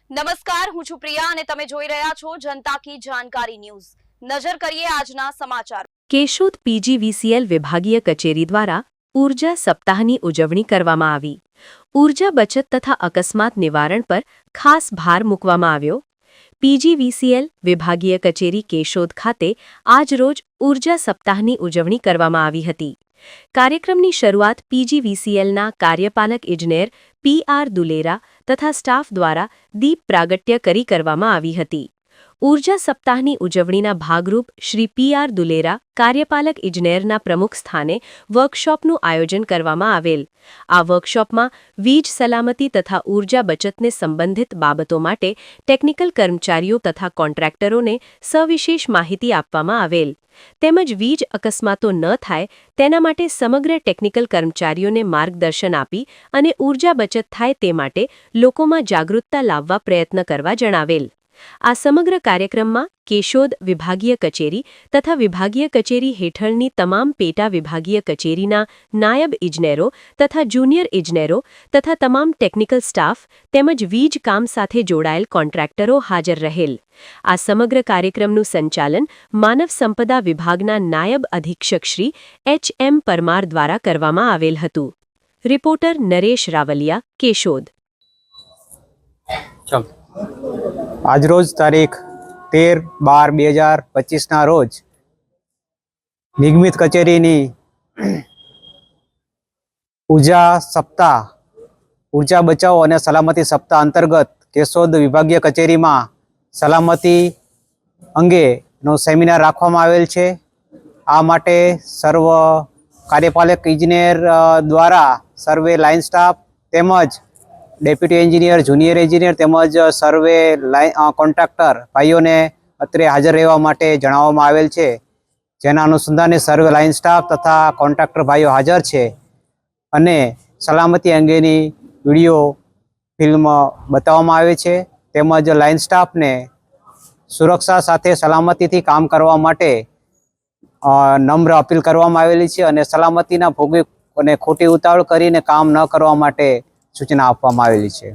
નમસ્કાર, હું છું પ્રિયા અને તમે જોઈ રહ્યા છો જનતા કી જાણકારી ન્યૂઝ। નજર કરીએ આજના સમાચાર। કેશોદ પીજીવીસીએલ વિભાગીય કચેરી દ્વારા ઊર્જા સપ્તાહની ઉજવણી કરવામાં આવી। ઊર્જા બચત તથા અકસ્માત નિવારણ પર ખાસ ભાર મૂકવામાં આવ્યો। પીજીવીસીએલ વિભાગીય કચેરી કેશોદ ખાતે આજરોજ ઊર્જા સપ્તાહની ઉજવણી કરવામાં આવી હતી। કાર્યક્રમની શરૂઆત પીજીવીસીએલના કાર્યપાલક ઇજનેર પીઆર દુલેરા તથા સ્ટાફ દ્વારા દીપ પ્રાગટ્ય કરી કરવામાં આવી હતી। ઊર્જા સપ્તાહની ઉજવણીના ભાગરૂપ શ્રી પીઆર દુલેરા કાર્યપાલક ઇજનેરના પ્રમુખ સ્થાને વર્કશોપનું આયોજન કરવામાં આવેલ। આ વર્કશોપમાં વીજ સલામતી તથા ઊર્જા બચતને સંબંધિત બાબતો માટે ટેકનિકલ કર્મચારીઓ તથા કોન્ટ્રાક્ટરોને સવિશેષ માહિતી આપવામાં આવેલ તેમજ વીજ અકસ્માતો ન થાય તેના માટે સમગ્ર ટેકનિકલ કર્મચારીઓને માર્ગદર્શન આપી અને ઊર્જા બચત થાય તે માટે લોકોમાં જાગૃતતા લાવવા પ્રયત્ન કરવા જણાવેલ। આ સમગ્ર કાર્યક્રમમાં કેશોદ વિભાગીય કચેરી તથા વિભાગીય કચેરી હેઠળની તમામ પેટા વિભાગીય કચેરીના નાયબ ઇજનેરો તથા જુનિયર ઇજનેરો તથા તમામ ટેકનિકલ સ્ટાફ તેમજ વીજ કામ સાથે જોડાયેલ કોન્ટ્રાક્ટરો હાજર રહેલ। આ સમગ્ર કાર્યક્રમનું સંચાલન માનવ સંપદા વિભાગના નાયબ અધિક્ષક શ્રી એચ.એમ. પરમાર દ્વારા કરવામાં આવેલ હતું। રિપોર્ટર નરેશ રાવલિયા, કેશોદ। આજરોજ તારીખ 13/12/2025 રોજ નિગમિત કચેરીની ઊર્જા સપ્તાહ ઊર્જા બચાવો અને સલામતી સપ્તાહ અંતર્ગત કેશોદ વિભાગીય કચેરીમાં સલામતી અંગેનો સેમિનાર રાખવામાં આવેલ છે। આ માટે સર્વ કાર્યપાલક ઇજનેર દ્વારા સર્વે લાઇન સ્ટાફ તેમજ ડેપ્યુટી એન્જિનિયર, જુનિયર એન્જિનિયર તેમજ સર્વે કોન્ટ્રાક્ટર ભાઈઓને અત્રે હાજર રહેવા માટે જણાવવામાં આવેલ છે। જેના અનુસંધાને સર્વે લાઇન સ્ટાફ તથા કોન્ટ્રાક્ટર ભાઈઓ હાજર છે અને સલામતી અંગેની વિડીયો ફિલ્મ બતાવવામાં આવે છે તેમજ લાઇન સ્ટાફને સુરક્ષા સાથે સલામતીથી કામ કરવા માટે નમ્ર અપીલ કરવામાં આવેલી છે અને સલામતીના ભોગે અને ખોટી ઉતાવળ કરીને કામ ન કરવા માટે સૂચના આપવામાં આવેલી છે।